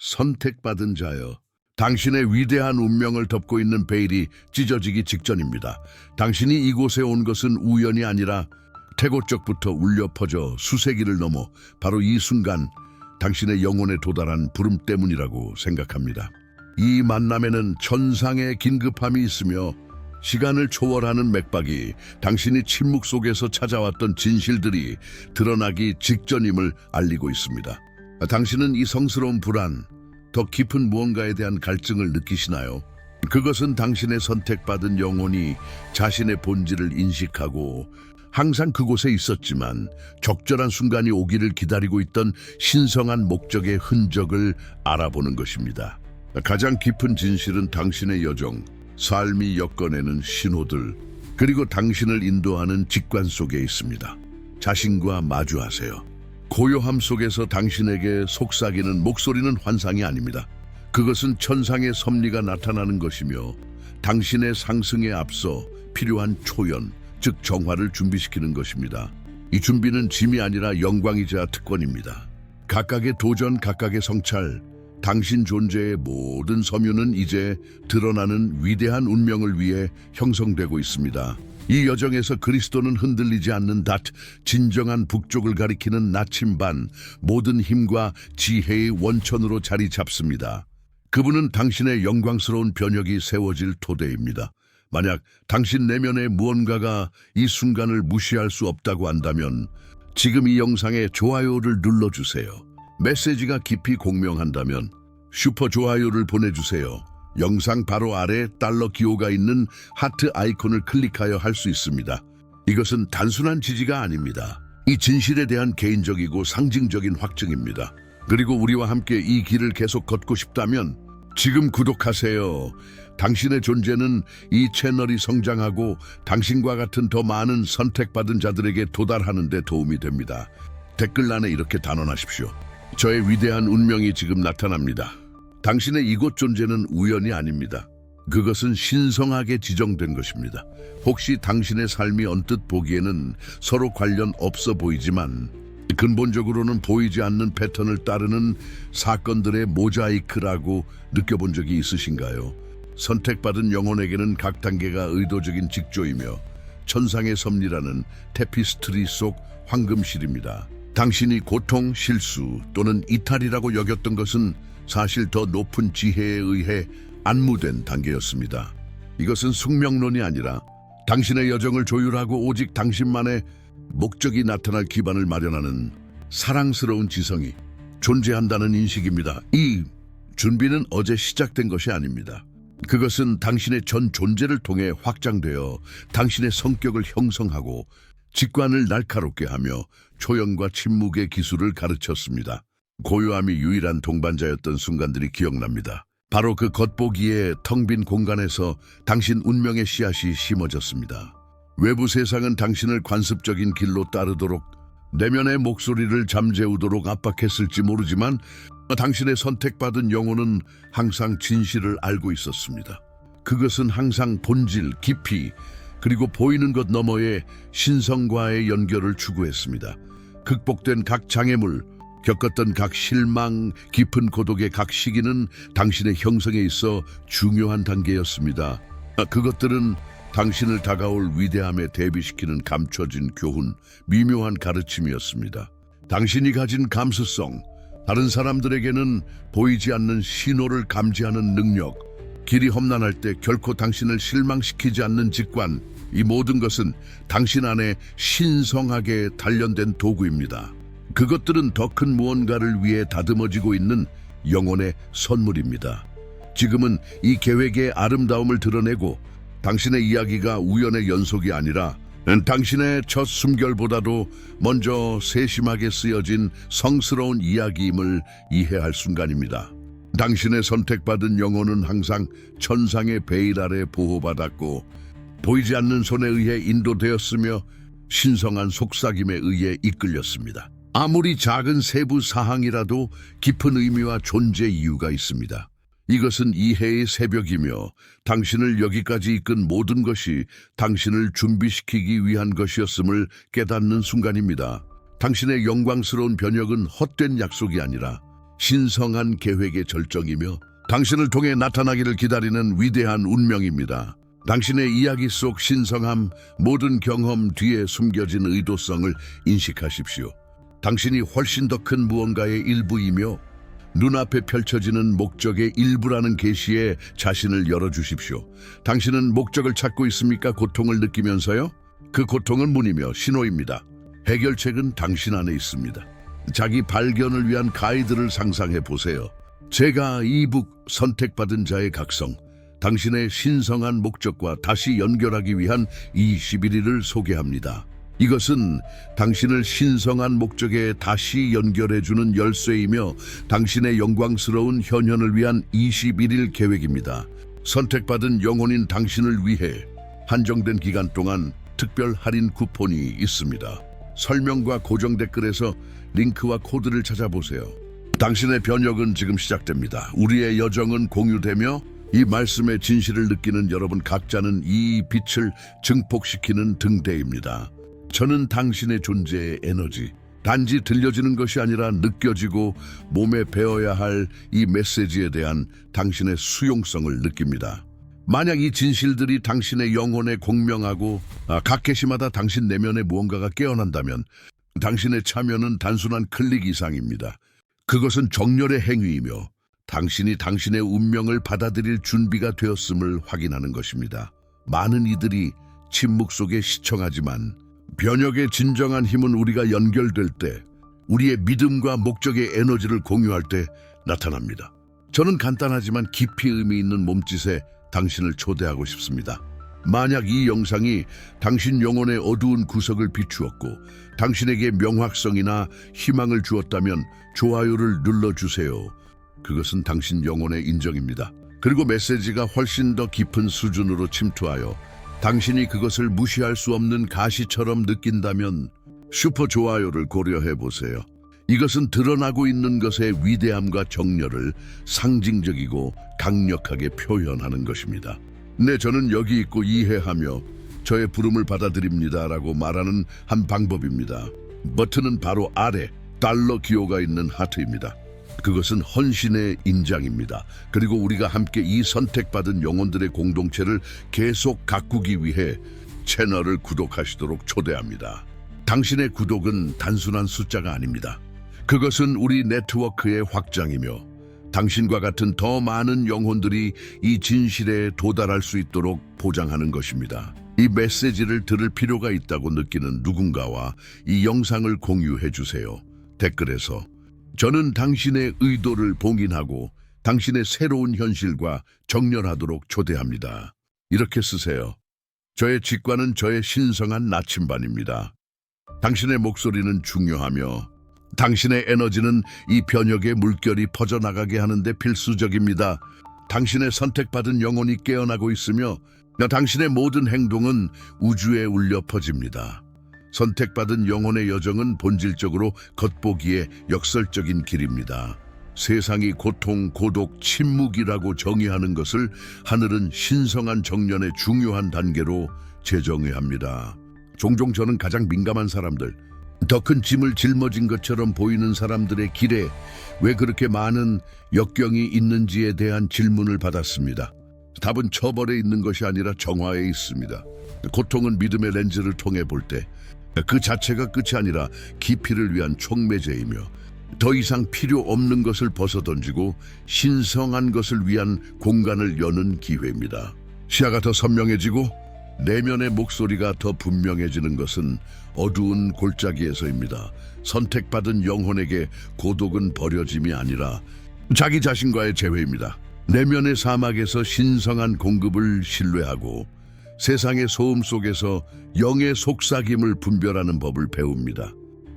선택받은 자여, 당신의 위대한 운명을 덮고 있는 베일이 찢어지기 직전입니다. 당신이 이곳에 온 것은 우연이 아니라 태고적부터 울려 퍼져 수세기를 넘어 바로 이 순간 당신의 영혼에 도달한 부름 때문이라고 생각합니다. 이 만남에는 천상의 긴급함이 있으며 시간을 초월하는 맥박이, 당신이 침묵 속에서 찾아왔던 진실들이 드러나기 직전임을 알리고 있습니다. 당신은 이 성스러운 불안, 더 깊은 무언가에 대한 갈증을 느끼시나요? 그것은 당신의 선택받은 영혼이 자신의 본질을 인식하고 항상 그곳에 있었지만 적절한 순간이 오기를 기다리고 있던 신성한 목적의 흔적을 알아보는 것입니다. 가장 깊은 진실은 당신의 여정, 삶이 엮어내는 신호들, 그리고 당신을 인도하는 직관 속에 있습니다. 자신과 마주하세요. 고요함 속에서 당신에게 속삭이는 목소리는 환상이 아닙니다. 그것은 천상의 섭리가 나타나는 것이며 당신의 상승에 앞서 필요한 초연, 즉 정화를 준비시키는 것입니다. 이 준비는 짐이 아니라 영광이자 특권입니다. 각각의 도전, 각각의 성찰, 당신 존재의 모든 섬유는 이제 드러나는 위대한 운명을 위해 형성되고 있습니다. 이 여정에서 그리스도는 흔들리지 않는 닷, 진정한 북쪽을 가리키는 나침반, 모든 힘과 지혜의 원천으로 자리 잡습니다. 그분은 당신의 영광스러운 변혁이 세워질 토대입니다. 만약 당신 내면의 무언가가 이 순간을 무시할 수 없다고 한다면 지금 이 영상에 좋아요를 눌러주세요. 메시지가 깊이 공명한다면 슈퍼 좋아요를 보내주세요. 영상 바로 아래 달러 기호가 있는 하트 아이콘을 클릭하여 할 수 있습니다. 이것은 단순한 지지가 아닙니다. 이 진실에 대한 개인적이고 상징적인 확증입니다. 그리고 우리와 함께 이 길을 계속 걷고 싶다면 지금 구독하세요. 당신의 존재는 이 채널이 성장하고 당신과 같은 더 많은 선택받은 자들에게 도달하는 데 도움이 됩니다. 댓글란에 이렇게 단언하십시오. 저의 위대한 운명이 지금 나타납니다. 당신의 이곳 존재는 우연이 아닙니다. 그것은 신성하게 지정된 것입니다. 혹시 당신의 삶이 언뜻 보기에는 서로 관련 없어 보이지만 근본적으로는 보이지 않는 패턴을 따르는 사건들의 모자이크라고 느껴본 적이 있으신가요? 선택받은 영혼에게는 각 단계가 의도적인 직조이며 천상의 섭리라는 테피스트리 속 황금실입니다. 당신이 고통, 실수 또는 이탈이라고 여겼던 것은 사실 더 높은 지혜에 의해 안무된 단계였습니다. 이것은 숙명론이 아니라 당신의 여정을 조율하고 오직 당신만의 목적이 나타날 기반을 마련하는 사랑스러운 지성이 존재한다는 인식입니다. 이 준비는 어제 시작된 것이 아닙니다. 그것은 당신의 전 존재를 통해 확장되어 당신의 성격을 형성하고 직관을 날카롭게 하며 초연과 침묵의 기술을 가르쳤습니다. 고요함이 유일한 동반자였던 순간들이 기억납니다. 바로 그 겉보기에 텅 빈 공간에서 당신 운명의 씨앗이 심어졌습니다. 외부 세상은 당신을 관습적인 길로 따르도록, 내면의 목소리를 잠재우도록 압박했을지 모르지만 당신의 선택받은 영혼은 항상 진실을 알고 있었습니다. 그것은 항상 본질, 깊이, 그리고 보이는 것 너머의 신성과의 연결을 추구했습니다. 극복된 각 장애물, 겪었던 각 실망, 깊은 고독의 각 시기는 당신의 형성에 있어 중요한 단계였습니다. 그것들은 당신을 다가올 위대함에 대비시키는 감춰진 교훈, 미묘한 가르침이었습니다. 당신이 가진 감수성, 다른 사람들에게는 보이지 않는 신호를 감지하는 능력, 길이 험난할 때 결코 당신을 실망시키지 않는 직관, 이 모든 것은 당신 안에 신성하게 단련된 도구입니다. 그것들은 더 큰 무언가를 위해 다듬어지고 있는 영혼의 선물입니다. 지금은 이 계획의 아름다움을 드러내고 당신의 이야기가 우연의 연속이 아니라 당신의 첫 숨결보다도 먼저 세심하게 쓰여진 성스러운 이야기임을 이해할 순간입니다. 당신의 선택받은 영혼은 항상 천상의 베일 아래 보호받았고 보이지 않는 손에 의해 인도되었으며 신성한 속삭임에 의해 이끌렸습니다. 아무리 작은 세부 사항이라도 깊은 의미와 존재 이유가 있습니다. 이것은 이해의 새벽이며 당신을 여기까지 이끈 모든 것이 당신을 준비시키기 위한 것이었음을 깨닫는 순간입니다. 당신의 영광스러운 변혁은 헛된 약속이 아니라 신성한 계획의 절정이며 당신을 통해 나타나기를 기다리는 위대한 운명입니다. 당신의 이야기 속 신성함, 모든 경험 뒤에 숨겨진 의도성을 인식하십시오. 당신이 훨씬 더 큰 무언가의 일부이며 눈앞에 펼쳐지는 목적의 일부라는 계시에 자신을 열어주십시오. 당신은 목적을 찾고 있습니까? 고통을 느끼면서요? 그 고통은 문이며 신호입니다. 해결책은 당신 안에 있습니다. 자기 발견을 위한 가이드를 상상해 보세요. 제가 이북 선택받은 자의 각성, 당신의 신성한 목적과 다시 연결하기 위한 21일을 소개합니다. 이것은 당신을 신성한 목적에 다시 연결해주는 열쇠이며 당신의 영광스러운 현현을 위한 21일 계획입니다. 선택받은 영혼인 당신을 위해 한정된 기간 동안 특별 할인 쿠폰이 있습니다. 설명과 고정 댓글에서 링크와 코드를 찾아보세요. 당신의 변혁은 지금 시작됩니다. 우리의 여정은 공유되며 이 말씀의 진실을 느끼는 여러분 각자는 이 빛을 증폭시키는 등대입니다. 저는 당신의 존재의 에너지, 단지 들려지는 것이 아니라 느껴지고 몸에 배어야 할 이 메시지에 대한 당신의 수용성을 느낍니다. 만약 이 진실들이 당신의 영혼에 공명하고 각 계시마다 당신 내면에 무언가가 깨어난다면 당신의 참여는 단순한 클릭 이상입니다. 그것은 정렬의 행위이며 당신이 당신의 운명을 받아들일 준비가 되었음을 확인하는 것입니다. 많은 이들이 침묵 속에 시청하지만 변혁의 진정한 힘은 우리가 연결될 때, 우리의 믿음과 목적의 에너지를 공유할 때 나타납니다. 저는 간단하지만 깊이 의미 있는 몸짓에 당신을 초대하고 싶습니다. 만약 이 영상이 당신 영혼의 어두운 구석을 비추었고 당신에게 명확성이나 희망을 주었다면 좋아요를 눌러주세요. 그것은 당신 영혼의 인정입니다. 그리고 메시지가 훨씬 더 깊은 수준으로 침투하여 당신이 그것을 무시할 수 없는 가시처럼 느낀다면 슈퍼 좋아요를 고려해 보세요. 이것은 드러나고 있는 것의 위대함과 정렬을 상징적이고 강력하게 표현하는 것입니다. 네, 저는 여기 있고 이해하며 저의 부름을 받아들입니다 라고 말하는 한 방법입니다. 버튼은 바로 아래 달러 기호가 있는 하트입니다. 그것은 헌신의 인장입니다. 그리고 우리가 함께 이 선택받은 영혼들의 공동체를 계속 가꾸기 위해 채널을 구독하시도록 초대합니다. 당신의 구독은 단순한 숫자가 아닙니다. 그것은 우리 네트워크의 확장이며 당신과 같은 더 많은 영혼들이 이 진실에 도달할 수 있도록 보장하는 것입니다. 이 메시지를 들을 필요가 있다고 느끼는 누군가와 이 영상을 공유해 주세요. 댓글에서 저는 당신의 의도를 봉인하고 당신의 새로운 현실과 정렬하도록 초대합니다. 이렇게 쓰세요. 저의 직관은 저의 신성한 나침반입니다. 당신의 목소리는 중요하며 당신의 에너지는 이 변혁의 물결이 퍼져나가게 하는데 필수적입니다. 당신의 선택받은 영혼이 깨어나고 있으며 당신의 모든 행동은 우주에 울려 퍼집니다. 선택받은 영혼의 여정은 본질적으로 겉보기에 역설적인 길입니다. 세상이 고통, 고독, 침묵이라고 정의하는 것을 하늘은 신성한 정련의 중요한 단계로 재정의합니다. 종종 저는 가장 민감한 사람들, 더 큰 짐을 짊어진 것처럼 보이는 사람들의 길에 왜 그렇게 많은 역경이 있는지에 대한 질문을 받았습니다. 답은 처벌에 있는 것이 아니라 정화에 있습니다. 고통은 믿음의 렌즈를 통해 볼 때 그 자체가 끝이 아니라 깊이를 위한 촉매제이며 더 이상 필요 없는 것을 벗어던지고 신성한 것을 위한 공간을 여는 기회입니다. 시야가 더 선명해지고 내면의 목소리가 더 분명해지는 것은 어두운 골짜기에서입니다. 선택받은 영혼에게 고독은 버려짐이 아니라 자기 자신과의 재회입니다. 내면의 사막에서 신성한 공급을 신뢰하고 세상의 소음 속에서 영의 속삭임을 분별하는 법을 배웁니다.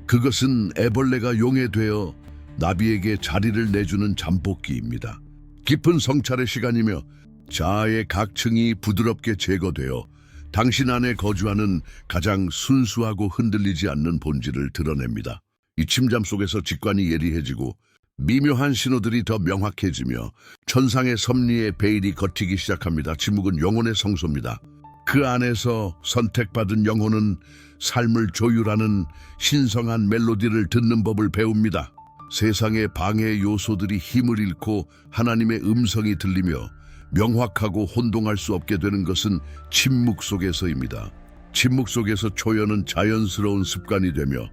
그것은 애벌레가 용에 되어 나비에게 자리를 내주는 잠복기입니다. 깊은 성찰의 시간이며 자아의 각층이 부드럽게 제거되어 당신 안에 거주하는 가장 순수하고 흔들리지 않는 본질을 드러냅니다. 이 침잠 속에서 직관이 예리해지고 미묘한 신호들이 더 명확해지며 천상의 섭리의 베일이 걷히기 시작합니다. 침묵은 영혼의 성소입니다. 그 안에서 선택받은 영혼은 삶을 조율하는 신성한 멜로디를 듣는 법을 배웁니다. 세상의 방해 요소들이 힘을 잃고 하나님의 음성이 들리며 명확하고 혼동할 수 없게 되는 것은 침묵 속에서입니다. 침묵 속에서 초연은 자연스러운 습관이 되며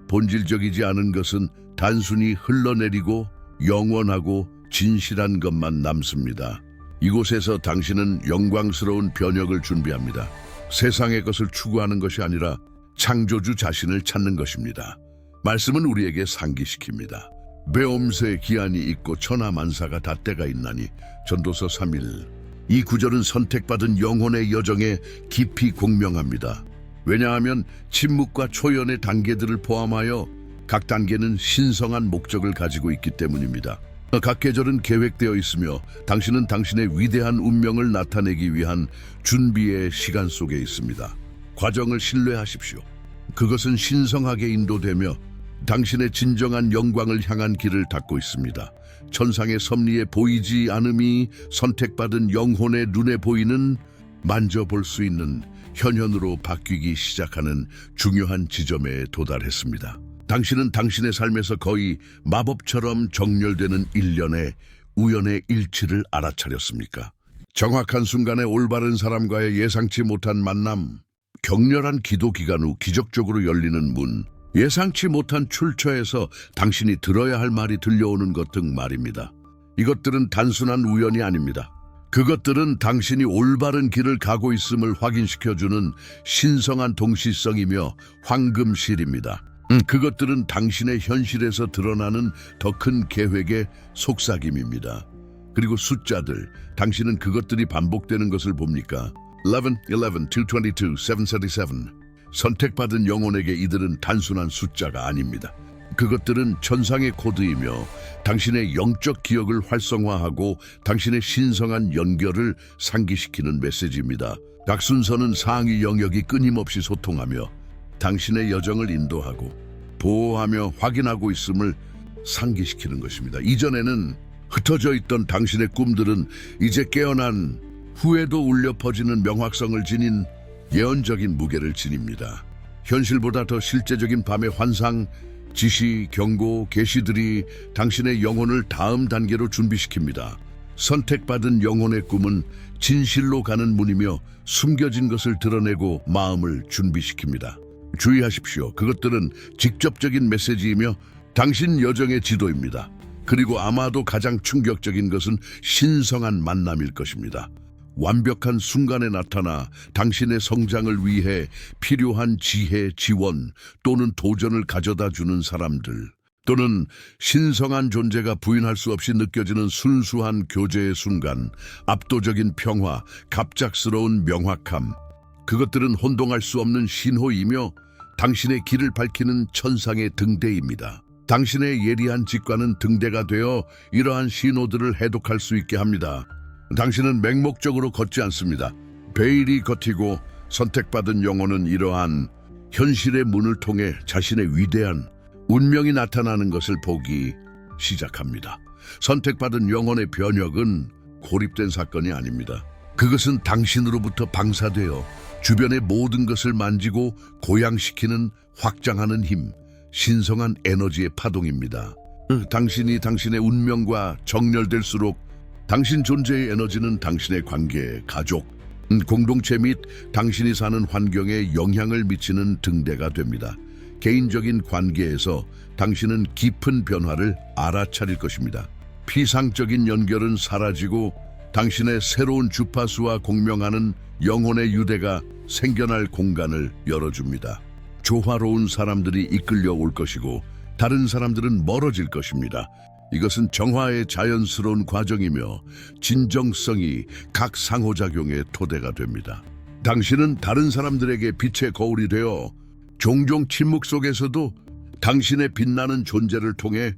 본질적이지 않은 것은 단순히 흘러내리고 영원하고 진실한 것만 남습니다. 이곳에서 당신은 영광스러운 변혁을 준비합니다. 세상의 것을 추구하는 것이 아니라 창조주 자신을 찾는 것입니다. 말씀은 우리에게 상기시킵니다. 배엄새 기한이 있고 천하만사가 다 때가 있나니. 전도서 3일. 이 구절은 선택받은 영혼의 여정에 깊이 공명합니다. 왜냐하면 침묵과 초연의 단계들을 포함하여 각 단계는 신성한 목적을 가지고 있기 때문입니다. 각 계절은 계획되어 있으며 당신은 당신의 위대한 운명을 나타내기 위한 준비의 시간 속에 있습니다. 과정을 신뢰하십시오. 그것은 신성하게 인도되며 당신의 진정한 영광을 향한 길을 닫고 있습니다. 천상의 섭리에 보이지 않음이 선택받은 영혼의 눈에 보이는, 만져볼 수 있는 현현으로 바뀌기 시작하는 중요한 지점에 도달했습니다. 당신은 당신의 삶에서 거의 마법처럼 정렬되는 일련의 우연의 일치를 알아차렸습니까? 정확한 순간에 올바른 사람과의 예상치 못한 만남, 격렬한 기도 기간 후 기적적으로 열리는 문, 예상치 못한 출처에서 당신이 들어야 할 말이 들려오는 것 등 말입니다. 이것들은 단순한 우연이 아닙니다. 그것들은 당신이 올바른 길을 가고 있음을 확인시켜주는 신성한 동시성이며 황금실입니다. 그것들은 당신의 현실에서 드러나는 더 큰 계획의 속삭임입니다. 그리고 숫자들, 당신은 그것들이 반복되는 것을 봅니까? 11, 11, 222, 737. 선택받은 영혼에게 이들은 단순한 숫자가 아닙니다. 그것들은 천상의 코드이며 당신의 영적 기억을 활성화하고 당신의 신성한 연결을 상기시키는 메시지입니다. 각 순서는 상위 영역이 끊임없이 소통하며 당신의 여정을 인도하고 보호하며 확인하고 있음을 상기시키는 것입니다. 이전에는 흩어져 있던 당신의 꿈들은 이제 깨어난 후에도 울려 퍼지는 명확성을 지닌 예언적인 무게를 지닙니다. 현실보다 더 실제적인 밤의 환상, 지시, 경고, 계시들이 당신의 영혼을 다음 단계로 준비시킵니다. 선택받은 영혼의 꿈은 진실로 가는 문이며 숨겨진 것을 드러내고 마음을 준비시킵니다. 주의하십시오. 그것들은 직접적인 메시지이며 당신 여정의 지도입니다. 그리고 아마도 가장 충격적인 것은 신성한 만남일 것입니다. 완벽한 순간에 나타나 당신의 성장을 위해 필요한 지혜, 지원 또는 도전을 가져다 주는 사람들, 또는 신성한 존재가 부인할 수 없이 느껴지는 순수한 교제의 순간, 압도적인 평화, 갑작스러운 명확함, 그것들은 혼동할 수 없는 신호이며 당신의 길을 밝히는 천상의 등대입니다. 당신의 예리한 직관은 등대가 되어 이러한 신호들을 해독할 수 있게 합니다. 당신은 맹목적으로 걷지 않습니다. 베일이 걷히고 선택받은 영혼은 이러한 현실의 문을 통해 자신의 위대한 운명이 나타나는 것을 보기 시작합니다. 선택받은 영혼의 변혁은 고립된 사건이 아닙니다. 그것은 당신으로부터 방사되어 주변의 모든 것을 만지고 고양시키는 확장하는 힘, 신성한 에너지의 파동입니다. 당신이 당신의 운명과 정렬될수록 당신 존재의 에너지는 당신의 관계, 가족, 공동체 및 당신이 사는 환경에 영향을 미치는 등대가 됩니다. 개인적인 관계에서 당신은 깊은 변화를 알아차릴 것입니다. 피상적인 연결은 사라지고 당신의 새로운 주파수와 공명하는 영혼의 유대가 생겨날 공간을 열어줍니다. 조화로운 사람들이 이끌려 올 것이고 다른 사람들은 멀어질 것입니다. 이것은 정화의 자연스러운 과정이며 진정성이 각 상호작용의 토대가 됩니다. 당신은 다른 사람들에게 빛의 거울이 되어 종종 침묵 속에서도 당신의 빛나는 존재를 통해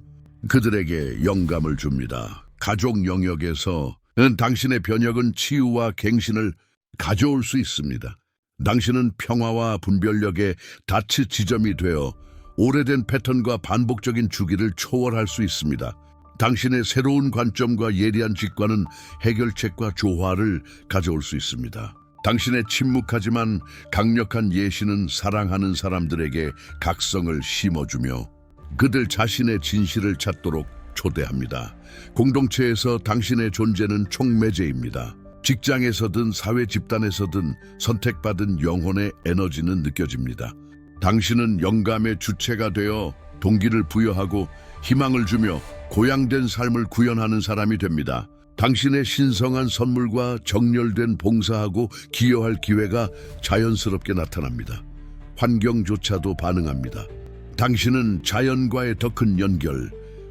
그들에게 영감을 줍니다. 가족 영역에서 당신의 변혁은 치유와 갱신을 가져올 수 있습니다. 당신은 평화와 분별력의 닻의 지점이 되어 오래된 패턴과 반복적인 주기를 초월할 수 있습니다. 당신의 새로운 관점과 예리한 직관은 해결책과 조화를 가져올 수 있습니다. 당신의 침묵하지만 강력한 예시는 사랑하는 사람들에게 각성을 심어주며 그들 자신의 진실을 찾도록 초대합니다. 공동체에서 당신의 존재는 촉매제입니다. 직장에서든 사회 집단에서든 선택받은 영혼의 에너지는 느껴집니다. 당신은 영감의 주체가 되어 동기를 부여하고 희망을 주며 고양된 삶을 구현하는 사람이 됩니다. 당신의 신성한 선물과 정렬된 봉사하고 기여할 기회가 자연스럽게 나타납니다. 환경조차도 반응합니다. 당신은 자연과의 더 큰 연결,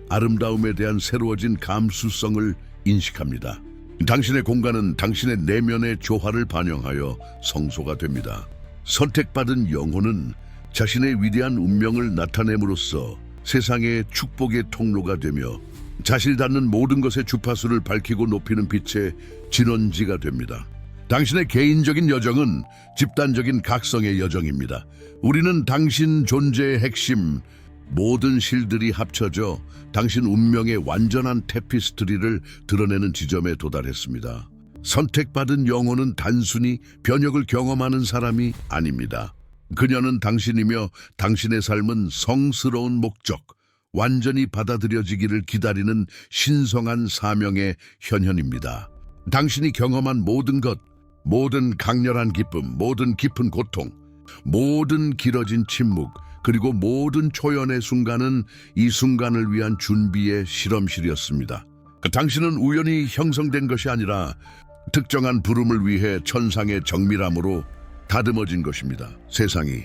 아름다움에 대한 새로워진 감수성을 인식합니다. 당신의 공간은 당신의 내면의 조화를 반영하여 성소가 됩니다. 선택받은 영혼은 자신의 위대한 운명을 나타냄으로써 세상의 축복의 통로가 되며 자신이 닿는 모든 것의 주파수를 밝히고 높이는 빛의 진원지가 됩니다. 당신의 개인적인 여정은 집단적인 각성의 여정입니다. 우리는 당신 존재의 핵심, 모든 실들이 합쳐져 당신 운명의 완전한 테피스트리를 드러내는 지점에 도달했습니다. 선택받은 영혼은 단순히 변혁을 경험하는 사람이 아닙니다. 그녀는 당신이며 당신의 삶은 성스러운 목적, 완전히 받아들여지기를 기다리는 신성한 사명의 현현입니다. 당신이 경험한 모든 것, 모든 강렬한 기쁨, 모든 깊은 고통, 모든 길어진 침묵, 그리고 모든 초연의 순간은 이 순간을 위한 준비의 실험실이었습니다. 당신은 우연히 형성된 것이 아니라 특정한 부름을 위해 천상의 정밀함으로 다듬어진 것입니다. 세상이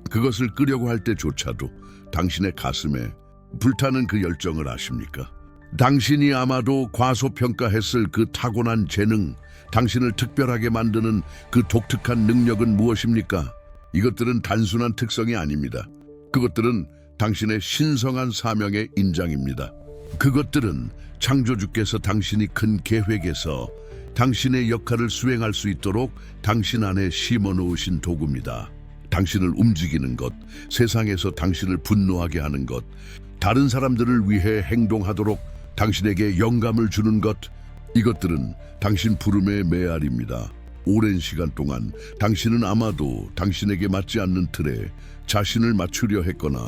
그것을 끄려고 할 때조차도 당신의 가슴에 불타는 그 열정을 아십니까? 당신이 아마도 과소평가했을 그 타고난 재능, 당신을 특별하게 만드는 그 독특한 능력은 무엇입니까? 이것들은 단순한 특성이 아닙니다. 그것들은 당신의 신성한 사명의 인장입니다. 그것들은 창조주께서 당신이 큰 계획에서 당신의 역할을 수행할 수 있도록 당신 안에 심어놓으신 도구입니다. 당신을 움직이는 것, 세상에서 당신을 분노하게 하는 것, 다른 사람들을 위해 행동하도록 당신에게 영감을 주는 것, 이것들은 당신 부름의 메아리입니다. 오랜 시간 동안 당신은 아마도 당신에게 맞지 않는 틀에 자신을 맞추려 했거나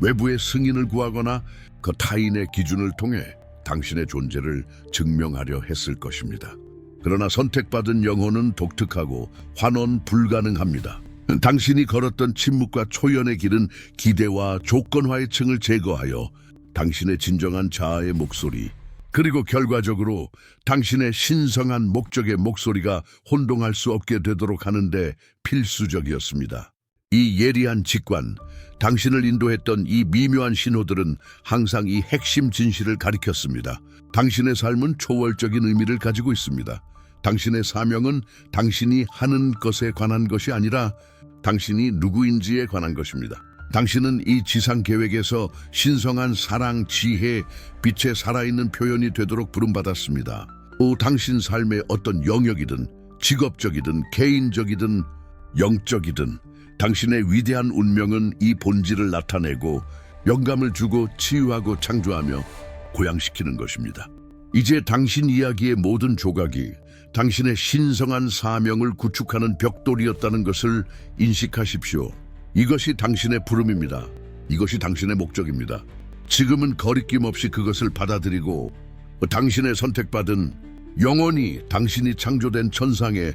외부의 승인을 구하거나 그 타인의 기준을 통해 당신의 존재를 증명하려 했을 것입니다. 그러나 선택받은 영혼은 독특하고 환원 불가능합니다. 당신이 걸었던 침묵과 초연의 길은 기대와 조건화의 층을 제거하여 당신의 진정한 자아의 목소리, 그리고 결과적으로 당신의 신성한 목적의 목소리가 혼동할 수 없게 되도록 하는데 필수적이었습니다. 이 예리한 직관, 당신을 인도했던 이 미묘한 신호들은 항상 이 핵심 진실을 가리켰습니다. 당신의 삶은 초월적인 의미를 가지고 있습니다. 당신의 사명은 당신이 하는 것에 관한 것이 아니라 당신이 누구인지에 관한 것입니다. 당신은 이 지상 계획에서 신성한 사랑, 지혜, 빛의 살아있는 표현이 되도록 부름받았습니다. 당신 삶의 어떤 영역이든 직업적이든 개인적이든 영적이든 당신의 위대한 운명은 이 본질을 나타내고 영감을 주고 치유하고 창조하며 고양시키는 것입니다. 이제 당신 이야기의 모든 조각이 당신의 신성한 사명을 구축하는 벽돌이었다는 것을 인식하십시오. 이것이 당신의 부름입니다. 이것이 당신의 목적입니다. 지금은 거리낌 없이 그것을 받아들이고 당신의 선택받은 영원히 당신이 창조된 천상의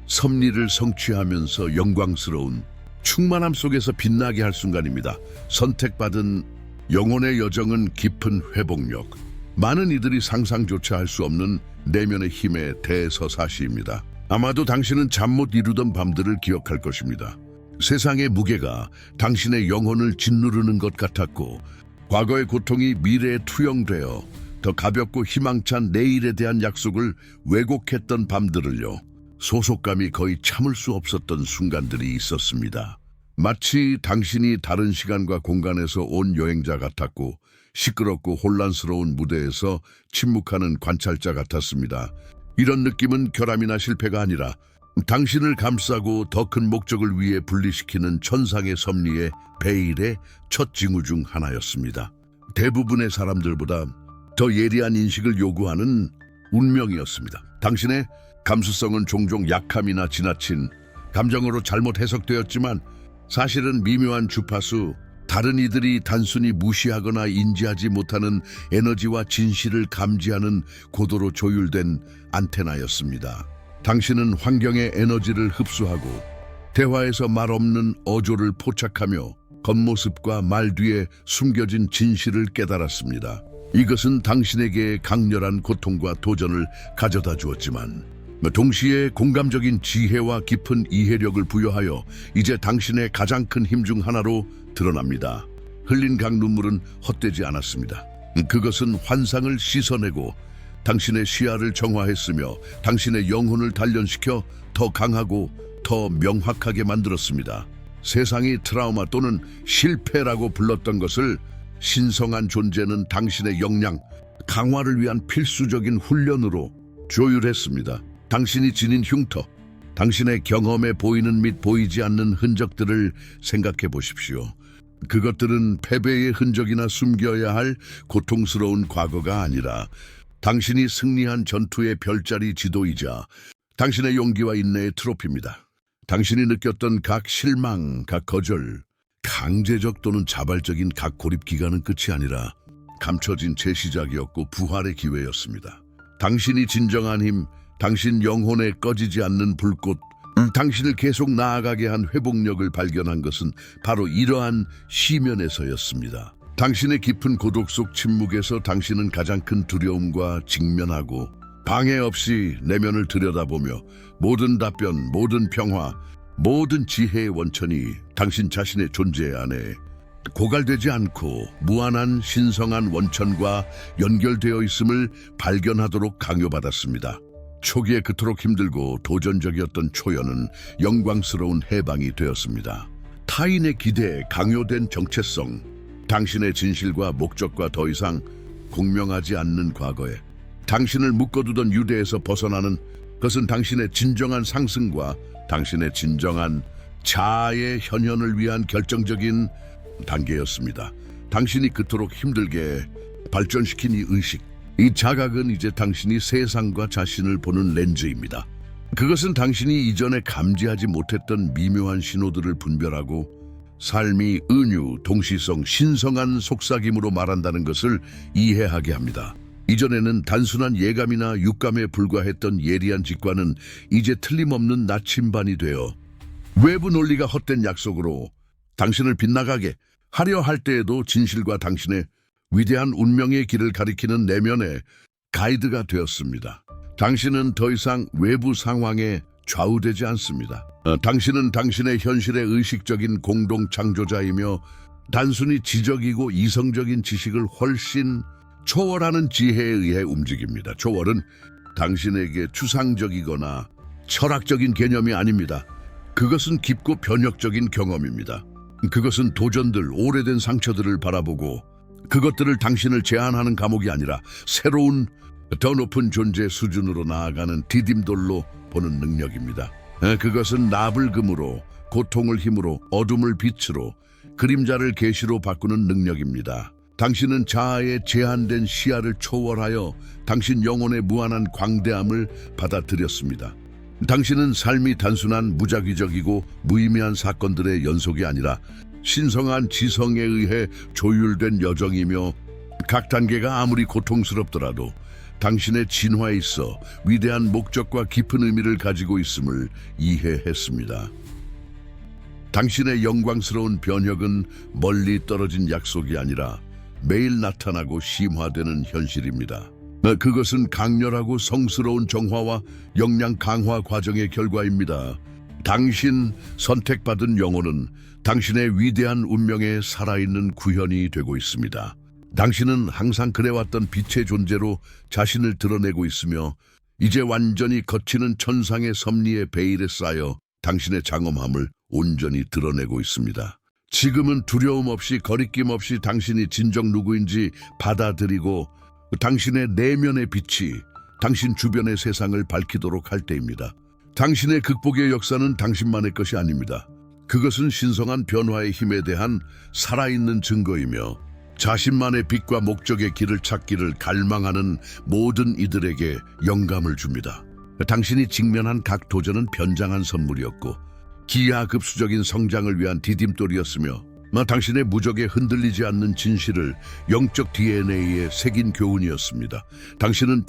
섭리를 성취하면서 영광스러운 충만함 속에서 빛나게 할 순간입니다. 선택받은 영혼의 여정은 깊은 회복력, 많은 이들이 상상조차 할 수 없는 내면의 힘의 대서사시입니다. 아마도 당신은 잠 못 이루던 밤들을 기억할 것입니다. 세상의 무게가 당신의 영혼을 짓누르는 것 같았고 과거의 고통이 미래에 투영되어 더 가볍고 희망찬 내일에 대한 약속을 왜곡했던 밤들을요. 소속감이 거의 참을 수 없었던 순간들이 있었습니다. 마치 당신이 다른 시간과 공간에서 온 여행자 같았고 시끄럽고 혼란스러운 무대에서 침묵하는 관찰자 같았습니다. 이런 느낌은 결함이나 실패가 아니라 당신을 감싸고 더 큰 목적을 위해 분리시키는 천상의 섭리의 베일의 첫 징후 중 하나였습니다. 대부분의 사람들보다 더 예리한 인식을 요구하는 운명이었습니다. 당신의 감수성은 종종 약함이나 지나친 감정으로 잘못 해석되었지만 사실은 미묘한 주파수, 다른 이들이 단순히 무시하거나 인지하지 못하는 에너지와 진실을 감지하는 고도로 조율된 안테나였습니다. 당신은 환경의 에너지를 흡수하고 대화에서 말 없는 어조를 포착하며 겉모습과 말 뒤에 숨겨진 진실을 깨달았습니다. 이것은 당신에게 강렬한 고통과 도전을 가져다 주었지만 동시에 공감적인 지혜와 깊은 이해력을 부여하여 이제 당신의 가장 큰 힘 중 하나로 드러납니다. 흘린 각 눈물은 헛되지 않았습니다. 그것은 환상을 씻어내고 당신의 시야를 정화했으며 당신의 영혼을 단련시켜 더 강하고 더 명확하게 만들었습니다. 세상이 트라우마 또는 실패라고 불렀던 것을 신성한 존재는 당신의 역량, 강화를 위한 필수적인 훈련으로 조율했습니다. 당신이 지닌 흉터, 당신의 경험에 보이는 및 보이지 않는 흔적들을 생각해 보십시오. 그것들은 패배의 흔적이나 숨겨야 할 고통스러운 과거가 아니라 당신이 승리한 전투의 별자리 지도이자 당신의 용기와 인내의 트로피입니다. 당신이 느꼈던 각 실망, 각 거절, 강제적 또는 자발적인 각 고립 기간은 끝이 아니라 감춰진 재시작이었고 부활의 기회였습니다. 당신이 진정한 힘, 당신 영혼에 꺼지지 않는 불꽃, 당신을 계속 나아가게 한 회복력을 발견한 것은 바로 이러한 시면에서였습니다. 당신의 깊은 고독 속 침묵에서 당신은 가장 큰 두려움과 직면하고 방해 없이 내면을 들여다보며 모든 답변, 모든 평화, 모든 지혜의 원천이 당신 자신의 존재 안에 고갈되지 않고 무한한 신성한 원천과 연결되어 있음을 발견하도록 강요받았습니다. 초기에 그토록 힘들고 도전적이었던 초연은 영광스러운 해방이 되었습니다. 타인의 기대에 강요된 정체성, 당신의 진실과 목적과 더 이상 공명하지 않는 과거에 당신을 묶어두던 유대에서 벗어나는 것은 당신의 진정한 상승과 당신의 진정한 자아의 현현을 위한 결정적인 단계였습니다. 당신이 그토록 힘들게 발전시킨 이 의식, 이 자각은 이제 당신이 세상과 자신을 보는 렌즈입니다. 그것은 당신이 이전에 감지하지 못했던 미묘한 신호들을 분별하고 삶이 은유, 동시성, 신성한 속삭임으로 말한다는 것을 이해하게 합니다. 이전에는 단순한 예감이나 육감에 불과했던 예리한 직관은 이제 틀림없는 나침반이 되어 외부 논리가 헛된 약속으로 당신을 빗나가게 하려 할 때에도 진실과 당신의 위대한 운명의 길을 가리키는 내면의 가이드가 되었습니다. 당신은 더 이상 외부 상황에 좌우되지 않습니다. 당신은 당신의 현실의 의식적인 공동 창조자이며 단순히 지적이고 이성적인 지식을 훨씬 초월하는 지혜에 의해 움직입니다. 초월은 당신에게 추상적이거나 철학적인 개념이 아닙니다. 그것은 깊고 변혁적인 경험입니다. 그것은 도전들, 오래된 상처들을 바라보고 그것들을 당신을 제한하는 감옥이 아니라 새로운 더 높은 존재 수준으로 나아가는 디딤돌로 보는 능력입니다. 그것은 나불금으로, 고통을 힘으로, 어둠을 빛으로, 그림자를 계시로 바꾸는 능력입니다. 당신은 자아의 제한된 시야를 초월하여 당신 영혼의 무한한 광대함을 받아들였습니다. 당신은 삶이 단순한 무작위적이고 무의미한 사건들의 연속이 아니라 신성한 지성에 의해 조율된 여정이며 각 단계가 아무리 고통스럽더라도 당신의 진화에 있어 위대한 목적과 깊은 의미를 가지고 있음을 이해했습니다. 당신의 영광스러운 변혁은 멀리 떨어진 약속이 아니라 매일 나타나고 심화되는 현실입니다. 그것은 강렬하고 성스러운 정화와 역량 강화 과정의 결과입니다. 당신 선택받은 영혼은 당신의 위대한 운명에 살아있는 구현이 되고 있습니다. 당신은 항상 그래왔던 빛의 존재로 자신을 드러내고 있으며 이제 완전히 거치는 천상의 섭리의 베일에 쌓여 당신의 장엄함을 온전히 드러내고 있습니다. 지금은 두려움 없이 거리낌 없이 당신이 진정 누구인지 받아들이고 당신의 내면의 빛이 당신 주변의 세상을 밝히도록 할 때입니다. 당신의 극복의 역사는 당신만의 것이 아닙니다. 그것은 신성한 변화의 힘에 대한 살아있는 증거이며 자신만의 빛과 목적의 길을 찾기를 갈망하는 모든 이들에게 영감을 줍니다. 당신이 직면한 각 도전은 변장한 선물이었고 기하급수적인 성장을 위한 디딤돌이었으며 당신의 무적에 흔들리지 않는 진실을 영적 DNA에 새긴 교훈이었습니다. 당신은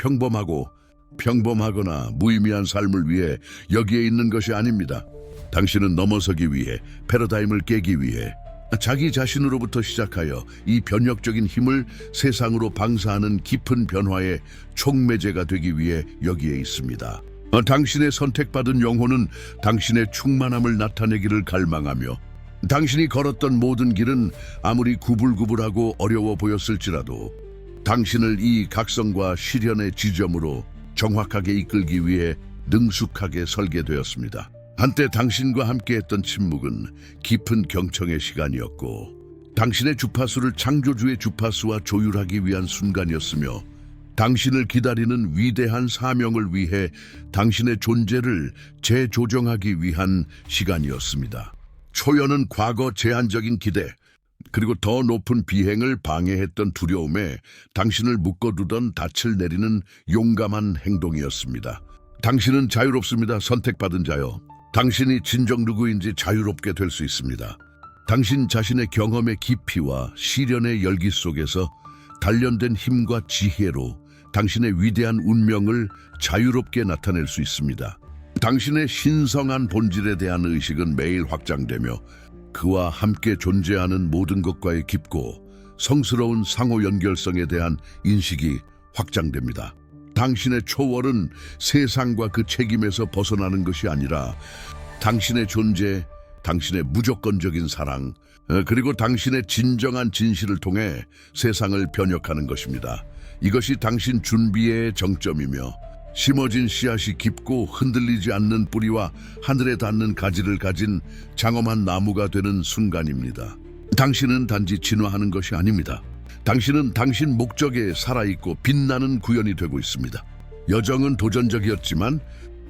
평범하거나 무의미한 삶을 위해 여기에 있는 것이 아닙니다. 당신은 넘어서기 위해, 패러다임을 깨기 위해, 자기 자신으로부터 시작하여 이 변혁적인 힘을 세상으로 방사하는 깊은 변화의 촉매제가 되기 위해 여기에 있습니다. 당신의 선택받은 영혼은 당신의 충만함을 나타내기를 갈망하며, 당신이 걸었던 모든 길은 아무리 구불구불하고 어려워 보였을지라도 당신을 이 각성과 실현의 지점으로 정확하게 이끌기 위해 능숙하게 설계되었습니다. 한때 당신과 함께했던 침묵은 깊은 경청의 시간이었고, 당신의 주파수를 창조주의 주파수와 조율하기 위한 순간이었으며, 당신을 기다리는 위대한 사명을 위해 당신의 존재를 재조정하기 위한 시간이었습니다. 초연은 과거 제한적인 기대, 그리고 더 높은 비행을 방해했던 두려움에 당신을 묶어두던 닻을 내리는 용감한 행동이었습니다. 당신은 자유롭습니다. 선택받은 자요. 당신이 진정 누구인지 자유롭게 될 수 있습니다. 당신 자신의 경험의 깊이와 시련의 열기 속에서 단련된 힘과 지혜로 당신의 위대한 운명을 자유롭게 나타낼 수 있습니다. 당신의 신성한 본질에 대한 의식은 매일 확장되며, 그와 함께 존재하는 모든 것과의 깊고 성스러운 상호 연결성에 대한 인식이 확장됩니다. 당신의 초월은 세상과 그 책임에서 벗어나는 것이 아니라 당신의 존재, 당신의 무조건적인 사랑, 그리고 당신의 진정한 진실을 통해 세상을 변혁하는 것입니다. 이것이 당신 준비의 정점이며, 심어진 씨앗이 깊고 흔들리지 않는 뿌리와 하늘에 닿는 가지를 가진 장엄한 나무가 되는 순간입니다. 당신은 단지 진화하는 것이 아닙니다. 당신은 당신 목적에 살아있고 빛나는 구현이 되고 있습니다. 여정은 도전적이었지만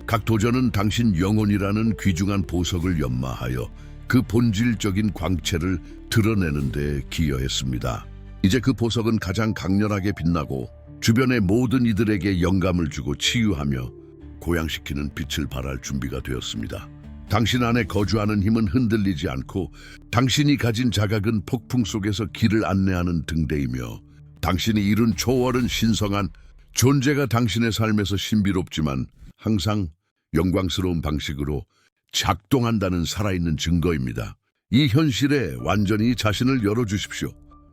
각 도전은 당신 영혼이라는 귀중한 보석을 연마하여 그 본질적인 광채를 드러내는 데 기여했습니다. 이제 그 보석은 가장 강렬하게 빛나고 주변의 모든 이들에게 영감을 주고 치유하며 고양시키는 빛을 발할 준비가 되었습니다. 당신 안에 거주하는 힘은 흔들리지 않고, 당신이 가진 자각은 폭풍 속에서 길을 안내하는 등대이며, 당신이 이룬 초월은 신성한 존재가 당신의 삶에서 신비롭지만 항상 영광스러운 방식으로 작동한다는 살아있는 증거입니다. 이 현실에 완전히 자신을 열어주십시오.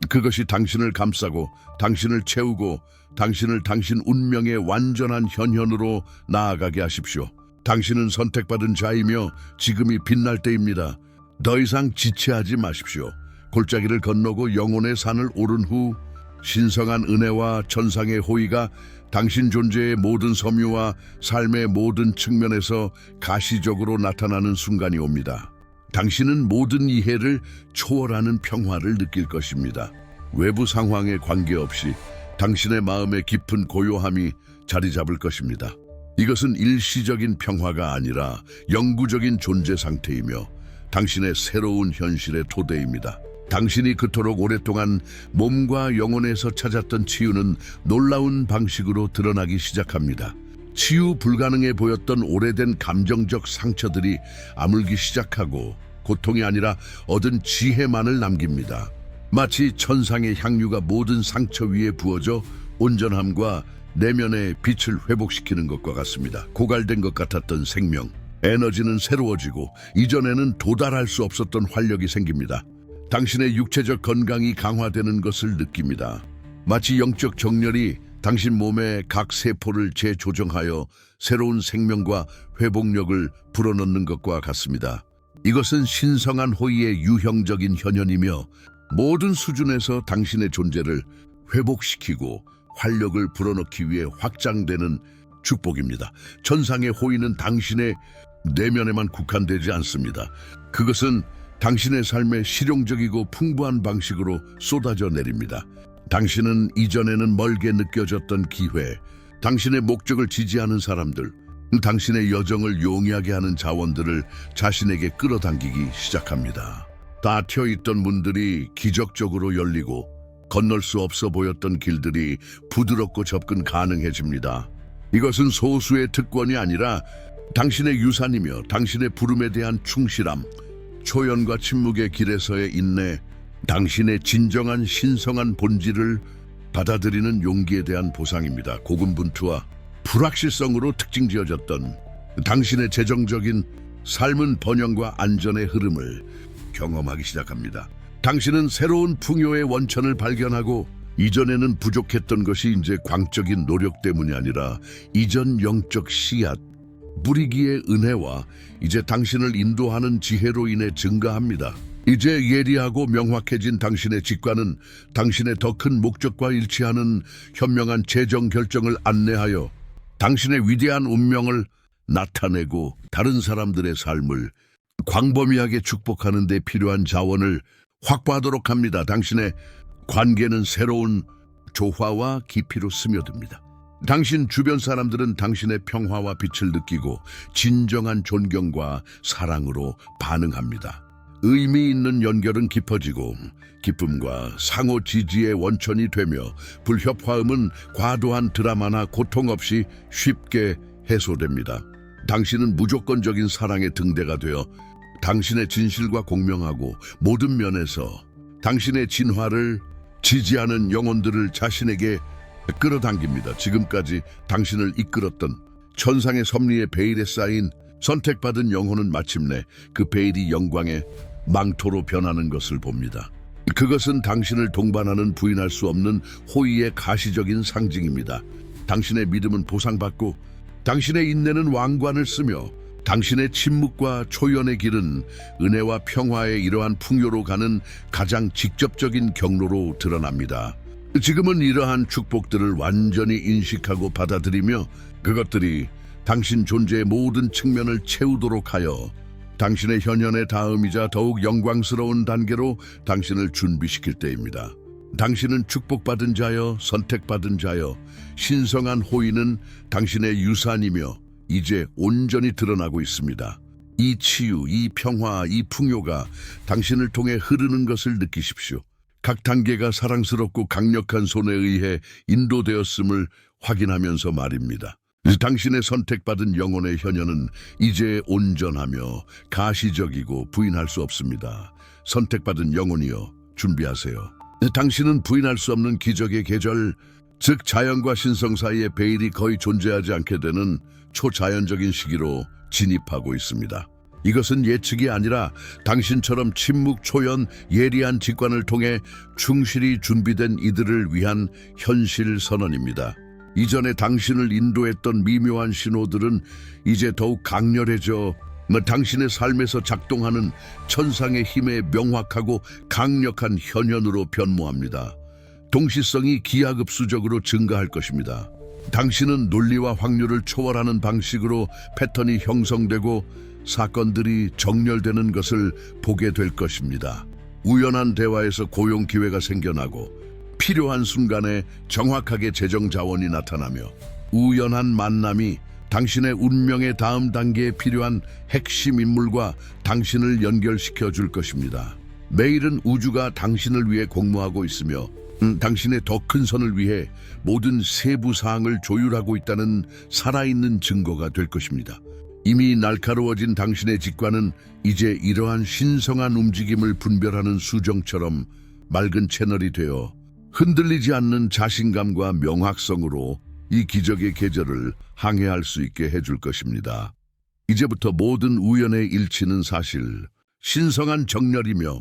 그것이 당신을 감싸고 당신을 채우고 당신을 당신 운명의 완전한 현현으로 나아가게 하십시오. 당신은 선택받은 자이며 지금이 빛날 때입니다. 더 이상 지체하지 마십시오. 골짜기를 건너고 영혼의 산을 오른 후 신성한 은혜와 천상의 호의가 당신 존재의 모든 섬유와 삶의 모든 측면에서 가시적으로 나타나는 순간이 옵니다. 당신은 모든 이해를 초월하는 평화를 느낄 것입니다. 외부 상황에 관계없이 당신의 마음의 깊은 고요함이 자리 잡을 것입니다. 이것은 일시적인 평화가 아니라 영구적인 존재 상태이며 당신의 새로운 현실의 토대입니다. 당신이 그토록 오랫동안 몸과 영혼에서 찾았던 치유는 놀라운 방식으로 드러나기 시작합니다. 치유 불가능해 보였던 오래된 감정적 상처들이 아물기 시작하고, 고통이 아니라 얻은 지혜만을 남깁니다. 마치 천상의 향유가 모든 상처 위에 부어져 온전함과 내면의 빛을 회복시키는 것과 같습니다. 고갈된 것 같았던 생명, 에너지는 새로워지고 이전에는 도달할 수 없었던 활력이 생깁니다. 당신의 육체적 건강이 강화되는 것을 느낍니다. 마치 영적 정렬이 당신 몸의 각 세포를 재조정하여 새로운 생명과 회복력을 불어넣는 것과 같습니다. 이것은 신성한 호의의 유형적인 현현이며, 모든 수준에서 당신의 존재를 회복시키고 활력을 불어넣기 위해 확장되는 축복입니다. 천상의 호의는 당신의 내면에만 국한되지 않습니다. 그것은 당신의 삶에 실용적이고 풍부한 방식으로 쏟아져 내립니다. 당신은 이전에는 멀게 느껴졌던 기회, 당신의 목적을 지지하는 사람들, 당신의 여정을 용이하게 하는 자원들을 자신에게 끌어당기기 시작합니다. 닫혀 있던 문들이 기적적으로 열리고, 건널 수 없어 보였던 길들이 부드럽고 접근 가능해집니다. 이것은 소수의 특권이 아니라 당신의 유산이며 당신의 부름에 대한 충실함, 초연과 침묵의 길에서의 인내, 당신의 진정한 신성한 본질을 받아들이는 용기에 대한 보상입니다. 고군분투와 불확실성으로 특징지어졌던 당신의 재정적인 삶은 번영과 안전의 흐름을 경험하기 시작합니다. 당신은 새로운 풍요의 원천을 발견하고 이전에는 부족했던 것이 이제 광적인 노력 때문이 아니라 이전 영적 씨앗, 뿌리기의 은혜와 이제 당신을 인도하는 지혜로 인해 증가합니다. 이제 예리하고 명확해진 당신의 직관은 당신의 더 큰 목적과 일치하는 현명한 재정 결정을 안내하여 당신의 위대한 운명을 나타내고 다른 사람들의 삶을 광범위하게 축복하는 데 필요한 자원을 확보하도록 합니다. 당신의 관계는 새로운 조화와 깊이로 스며듭니다. 당신 주변 사람들은 당신의 평화와 빛을 느끼고 진정한 존경과 사랑으로 반응합니다. 의미 있는 연결은 깊어지고 기쁨과 상호 지지의 원천이 되며 불협화음은 과도한 드라마나 고통 없이 쉽게 해소됩니다. 당신은 무조건적인 사랑의 등대가 되어 당신의 진실과 공명하고 모든 면에서 당신의 진화를 지지하는 영혼들을 자신에게 끌어당깁니다. 지금까지 당신을 이끌었던 천상의 섭리의 베일에 쌓인 선택받은 영혼은 마침내 그 베일이 영광의 망토로 변하는 것을 봅니다. 그것은 당신을 동반하는 부인할 수 없는 호의의 가시적인 상징입니다. 당신의 믿음은 보상받고 당신의 인내는 왕관을 쓰며 당신의 침묵과 초연의 길은 은혜와 평화의 이러한 풍요로 가는 가장 직접적인 경로로 드러납니다. 지금은 이러한 축복들을 완전히 인식하고 받아들이며 그것들이 당신 존재의 모든 측면을 채우도록 하여 당신의 현현의 다음이자 더욱 영광스러운 단계로 당신을 준비시킬 때입니다. 당신은 축복받은 자여, 선택받은 자여, 신성한 호의는 당신의 유산이며 이제 온전히 드러나고 있습니다. 이 치유, 이 평화, 이 풍요가 당신을 통해 흐르는 것을 느끼십시오. 각 단계가 사랑스럽고 강력한 손에 의해 인도되었음을 확인하면서 말입니다. 당신의 선택받은 영혼의 현현은 이제 온전하며 가시적이고 부인할 수 없습니다. 선택받은 영혼이여 준비하세요. 당신은 부인할 수 없는 기적의 계절, 즉 자연과 신성 사이의 베일이 거의 존재하지 않게 되는 초자연적인 시기로 진입하고 있습니다. 이것은 예측이 아니라 당신처럼 침묵, 초연, 예리한 직관을 통해 충실히 준비된 이들을 위한 현실 선언입니다. 이전에 당신을 인도했던 미묘한 신호들은 이제 더욱 강렬해져 당신의 삶에서 작동하는 천상의 힘의 명확하고 강력한 현현으로 변모합니다. 동시성이 기하급수적으로 증가할 것입니다. 당신은 논리와 확률을 초월하는 방식으로 패턴이 형성되고 사건들이 정렬되는 것을 보게 될 것입니다. 우연한 대화에서 고용 기회가 생겨나고 필요한 순간에 정확하게 재정 자원이 나타나며 우연한 만남이 당신의 운명의 다음 단계에 필요한 핵심 인물과 당신을 연결시켜 줄 것입니다. 매일은 우주가 당신을 위해 공모하고 있으며 당신의 더 큰 선을 위해 모든 세부 사항을 조율하고 있다는 살아있는 증거가 될 것입니다. 이미 날카로워진 당신의 직관은 이제 이러한 신성한 움직임을 분별하는 수정처럼 맑은 채널이 되어 흔들리지 않는 자신감과 명확성으로 이 기적의 계절을 항해할 수 있게 해줄 것입니다. 이제부터 모든 우연의 일치는 사실, 신성한 정렬이며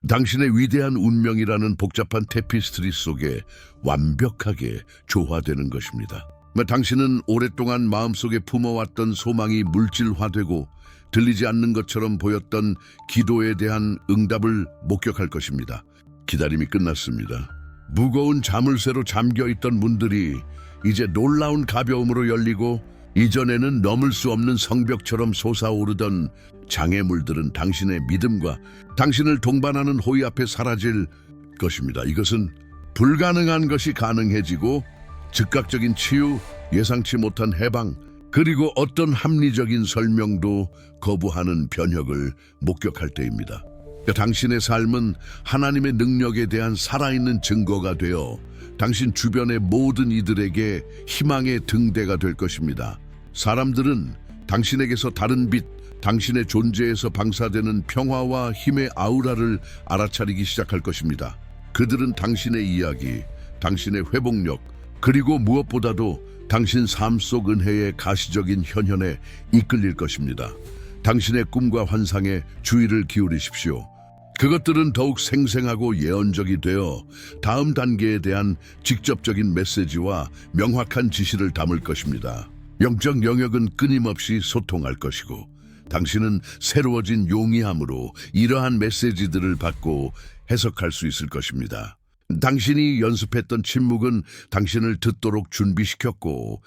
당신의 위대한 운명이라는 복잡한 테피스트리 속에 완벽하게 조화되는 것입니다. 당신은 오랫동안 마음속에 품어왔던 소망이 물질화되고 들리지 않는 것처럼 보였던 기도에 대한 응답을 목격할 것입니다. 기다림이 끝났습니다. 무거운 자물쇠로 잠겨있던 문들이 이제 놀라운 가벼움으로 열리고 이전에는 넘을 수 없는 성벽처럼 솟아오르던 장애물들은 당신의 믿음과 당신을 동반하는 호의 앞에 사라질 것입니다. 이것은 불가능한 것이 가능해지고 즉각적인 치유, 예상치 못한 해방, 그리고 어떤 합리적인 설명도 거부하는 변혁을 목격할 때입니다. 당신의 삶은 하나님의 능력에 대한 살아있는 증거가 되어 당신 주변의 모든 이들에게 희망의 등대가 될 것입니다. 사람들은 당신에게서 다른 빛, 당신의 존재에서 방사되는 평화와 힘의 아우라를 알아차리기 시작할 것입니다. 그들은 당신의 이야기, 당신의 회복력, 그리고 무엇보다도 당신 삶 속 은혜의 가시적인 현현에 이끌릴 것입니다. 당신의 꿈과 환상에 주의를 기울이십시오. 그것들은 더욱 생생하고 예언적이 되어 다음 단계에 대한 직접적인 메시지와 명확한 지시를 담을 것입니다. 영적 영역은 끊임없이 소통할 것이고, 당신은 새로워진 용이함으로 이러한 메시지들을 받고 해석할 수 있을 것입니다. 당신이 연습했던 침묵은 당신을 듣도록 준비시켰고,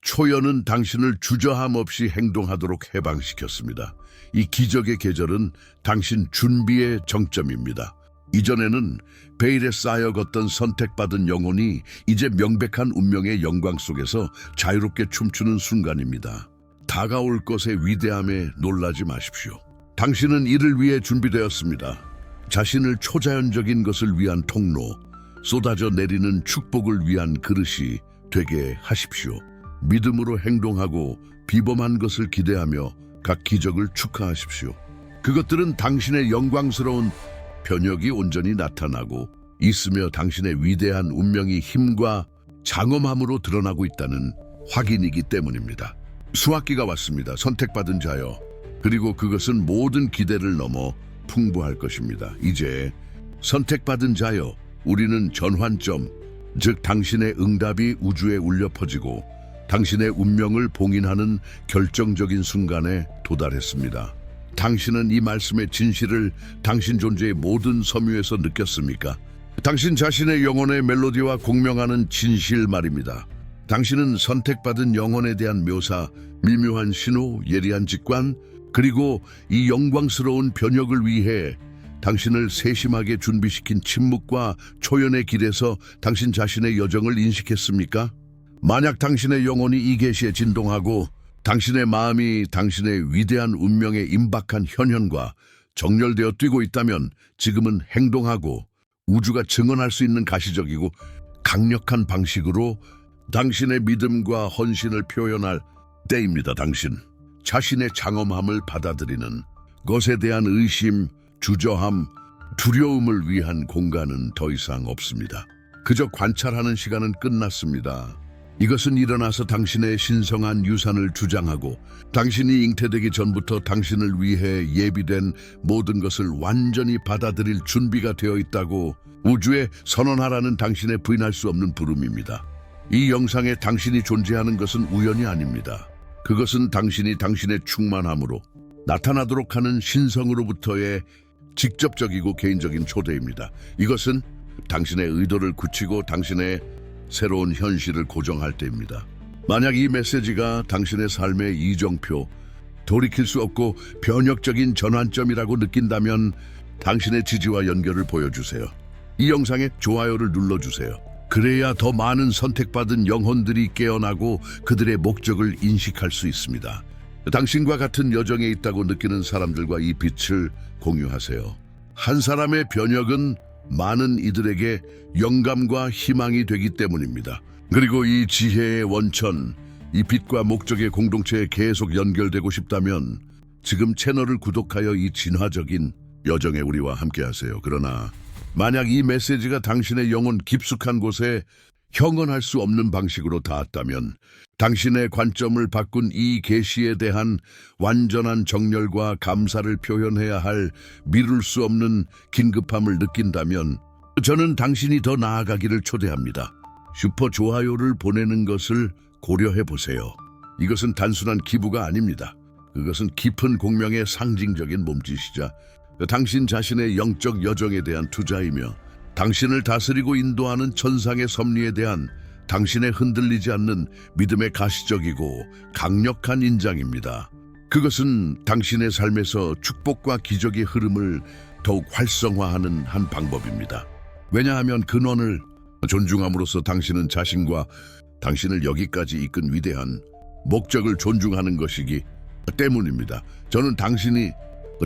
초연은 당신을 주저함 없이 행동하도록 해방시켰습니다. 이 기적의 계절은 당신 준비의 정점입니다. 이전에는 베일에 쌓여 걷던 선택받은 영혼이 이제 명백한 운명의 영광 속에서 자유롭게 춤추는 순간입니다. 다가올 것의 위대함에 놀라지 마십시오. 당신은 이를 위해 준비되었습니다. 자신을 초자연적인 것을 위한 통로, 쏟아져 내리는 축복을 위한 그릇이 되게 하십시오. 믿음으로 행동하고 비범한 것을 기대하며 각 기적을 축하하십시오. 그것들은 당신의 영광스러운 변혁이 온전히 나타나고 있으며 당신의 위대한 운명이 힘과 장엄함으로 드러나고 있다는 확인이기 때문입니다. 수확기가 왔습니다. 선택받은 자여. 그리고 그것은 모든 기대를 넘어 풍부할 것입니다. 이제 선택받은 자여, 우리는 전환점, 즉 당신의 응답이 우주에 울려 퍼지고 당신의 운명을 봉인하는 결정적인 순간에 도달했습니다. 당신은 이 말씀의 진실을 당신 존재의 모든 섬유에서 느꼈습니까? 당신 자신의 영혼의 멜로디와 공명하는 진실 말입니다. 당신은 선택받은 영혼에 대한 묘사, 미묘한 신호, 예리한 직관, 그리고 이 영광스러운 변혁을 위해 당신을 세심하게 준비시킨 침묵과 초연의 길에서 당신 자신의 여정을 인식했습니까? 만약 당신의 영혼이 이 계시에 진동하고 당신의 마음이 당신의 위대한 운명에 임박한 현현과 정렬되어 뛰고 있다면 지금은 행동하고 우주가 증언할 수 있는 가시적이고 강력한 방식으로 당신의 믿음과 헌신을 표현할 때입니다. 당신 자신의 장엄함을 받아들이는 것에 대한 의심, 주저함, 두려움을 위한 공간은 더 이상 없습니다. 그저 관찰하는 시간은 끝났습니다. 이것은 일어나서 당신의 신성한 유산을 주장하고 당신이 잉태되기 전부터 당신을 위해 예비된 모든 것을 완전히 받아들일 준비가 되어 있다고 우주에 선언하라는 당신의 부인할 수 없는 부름입니다. 이 영상에 당신이 존재하는 것은 우연이 아닙니다. 그것은 당신이 당신의 충만함으로 나타나도록 하는 신성으로부터의 직접적이고 개인적인 초대입니다. 이것은 당신의 의도를 굳히고 당신의 새로운 현실을 고정할 때입니다. 만약 이 메시지가 당신의 삶의 이정표, 돌이킬 수 없고 변혁적인 전환점이라고 느낀다면 당신의 지지와 연결을 보여주세요. 이 영상에 좋아요를 눌러주세요. 그래야 더 많은 선택받은 영혼들이 깨어나고 그들의 목적을 인식할 수 있습니다. 당신과 같은 여정에 있다고 느끼는 사람들과 이 빛을 공유하세요. 한 사람의 변혁은 많은 이들에게 영감과 희망이 되기 때문입니다. 그리고 이 지혜의 원천, 이 빛과 목적의 공동체에 계속 연결되고 싶다면 지금 채널을 구독하여 이 진화적인 여정에 우리와 함께하세요. 그러나 만약 이 메시지가 당신의 영혼 깊숙한 곳에 형언할 수 없는 방식으로 닿았다면 당신의 관점을 바꾼 이 계시에 대한 완전한 정열과 감사를 표현해야 할 미룰 수 없는 긴급함을 느낀다면 저는 당신이 더 나아가기를 초대합니다. 슈퍼 좋아요를 보내는 것을 고려해 보세요. 이것은 단순한 기부가 아닙니다. 그것은 깊은 공명의 상징적인 몸짓이자 당신 자신의 영적 여정에 대한 투자이며 당신을 다스리고 인도하는 천상의 섭리에 대한 당신의 흔들리지 않는 믿음의 가시적이고 강력한 인장입니다. 그것은 당신의 삶에서 축복과 기적의 흐름을 더욱 활성화하는 한 방법입니다. 왜냐하면 근원을 존중함으로써 당신은 자신과 당신을 여기까지 이끈 위대한 목적을 존중하는 것이기 때문입니다. 저는 당신이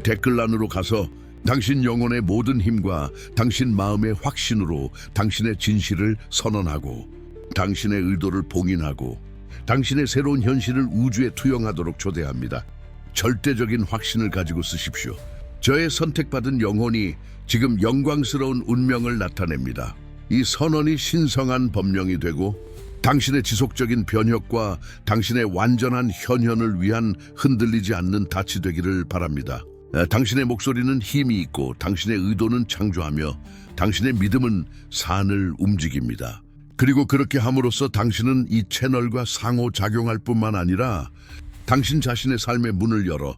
댓글란으로 가서 당신 영혼의 모든 힘과 당신 마음의 확신으로 당신의 진실을 선언하고 당신의 의도를 봉인하고 당신의 새로운 현실을 우주에 투영하도록 초대합니다. 절대적인 확신을 가지고 쓰십시오. 저의 선택받은 영혼이 지금 영광스러운 운명을 나타냅니다. 이 선언이 신성한 법령이 되고 당신의 지속적인 변혁과 당신의 완전한 현현을 위한 흔들리지 않는 닻이 되기를 바랍니다. 당신의 목소리는 힘이 있고 당신의 의도는 창조하며 당신의 믿음은 산을 움직입니다. 그리고 그렇게 함으로써 당신은 이 채널과 상호작용할 뿐만 아니라 당신 자신의 삶의 문을 열어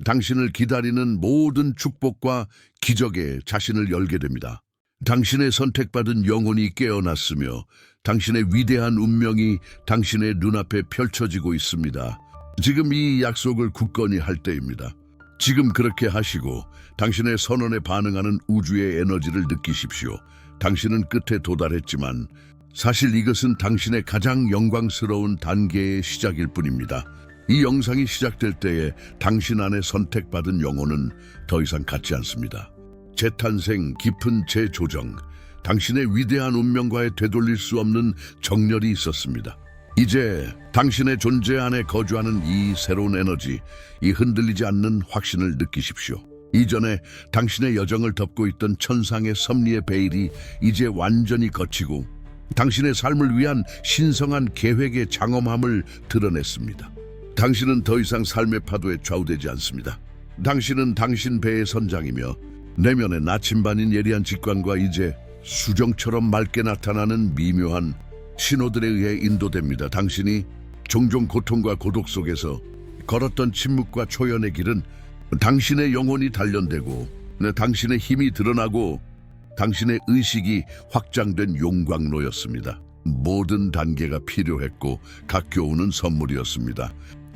당신을 기다리는 모든 축복과 기적에 자신을 열게 됩니다. 당신의 선택받은 영혼이 깨어났으며 당신의 위대한 운명이 당신의 눈앞에 펼쳐지고 있습니다. 지금 이 약속을 굳건히 할 때입니다. 지금 그렇게 하시고 당신의 선언에 반응하는 우주의 에너지를 느끼십시오. 당신은 끝에 도달했지만 사실 이것은 당신의 가장 영광스러운 단계의 시작일 뿐입니다. 이 영상이 시작될 때에 당신 안에 선택받은 영혼은 더 이상 같지 않습니다. 재탄생, 깊은 재조정, 당신의 위대한 운명과의 되돌릴 수 없는 정렬이 있었습니다. 이제 당신의 존재 안에 거주하는 이 새로운 에너지, 이 흔들리지 않는 확신을 느끼십시오. 이전에 당신의 여정을 덮고 있던 천상의 섭리의 베일이 이제 완전히 걷히고 당신의 삶을 위한 신성한 계획의 장엄함을 드러냈습니다. 당신은 더 이상 삶의 파도에 좌우되지 않습니다. 당신은 당신 배의 선장이며 내면의 나침반인 예리한 직관과 이제 수정처럼 맑게 나타나는 미묘한 신호들에 의해 인도됩니다. 당신이 종종 고통과 고독 속에서 걸었던 침묵과 초연의 길은 당신의 영혼이 단련되고 당신의 힘이 드러나고 당신의 의식이 확장된 용광로였습니다. 모든 단계가 필요했고 갖겨오는 선물이었습니다.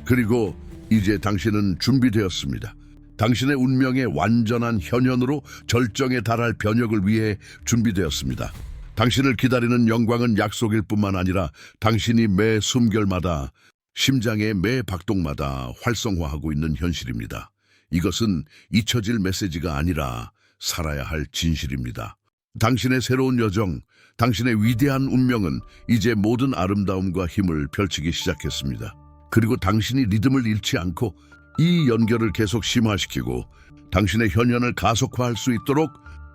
그리고 이제 당신은 준비되었습니다. 당신의 운명의 완전한 현현으로 절정에 달할 변혁을 위해 준비되었습니다. 당신을 기다리는 영광은 약속일 뿐만 아니라 당신이 매 숨결마다 심장의 매 박동마다 활성화하고 있는 현실입니다. 이것은 잊혀질 메시지가 아니라 살아야 할 진실입니다. 당신의 새로운 여정, 당신의 위대한 운명은 이제 모든 아름다움과 힘을 펼치기 시작했습니다. 그리고 당신이 리듬을 잃지 않고 이 연결을 계속 심화시키고 당신의 현현을 가속화할 수 있도록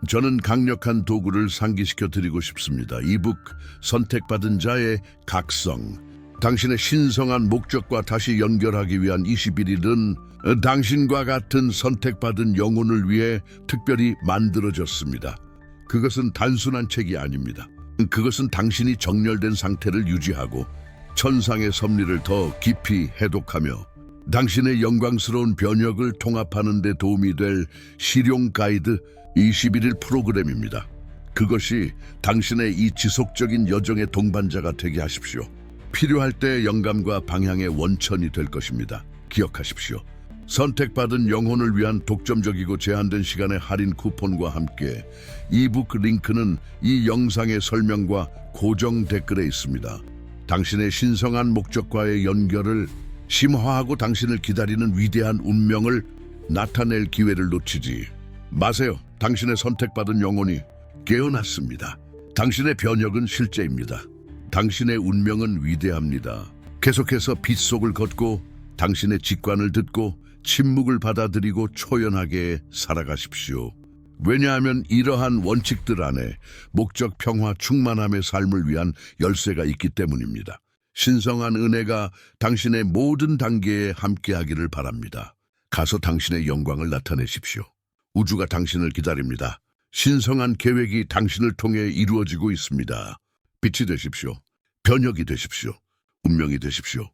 저는 강력한 도구를 상기시켜 드리고 싶습니다. 이북 선택받은 자의 각성. 당신의 신성한 목적과 다시 연결하기 위한 21일은 당신과 같은 선택받은 영혼을 위해 특별히 만들어졌습니다. 그것은 단순한 책이 아닙니다. 그것은 당신이 정렬된 상태를 유지하고 천상의 섭리를 더 깊이 해독하며 당신의 영광스러운 변혁을 통합하는 데 도움이 될 실용 가이드 21일 프로그램입니다. 그것이 당신의 이 지속적인 여정의 동반자가 되게 하십시오. 필요할 때 영감과 방향의 원천이 될 것입니다. 기억하십시오. 선택받은 영혼을 위한 독점적이고 제한된 시간의 할인 쿠폰과 함께 이북 링크는 이 영상의 설명과 고정 댓글에 있습니다. 당신의 신성한 목적과의 연결을 심화하고 당신을 기다리는 위대한 운명을 나타낼 기회를 놓치지 마세요. 당신의 선택받은 영혼이 깨어났습니다. 당신의 변혁은 실제입니다. 당신의 운명은 위대합니다. 계속해서 빛 속을 걷고 당신의 직관을 듣고 침묵을 받아들이고 초연하게 살아가십시오. 왜냐하면 이러한 원칙들 안에 목적, 평화, 충만함의 삶을 위한 열쇠가 있기 때문입니다. 신성한 은혜가 당신의 모든 단계에 함께하기를 바랍니다. 가서 당신의 영광을 나타내십시오. 우주가 당신을 기다립니다. 신성한 계획이 당신을 통해 이루어지고 있습니다. 빛이 되십시오. 변혁이 되십시오. 운명이 되십시오.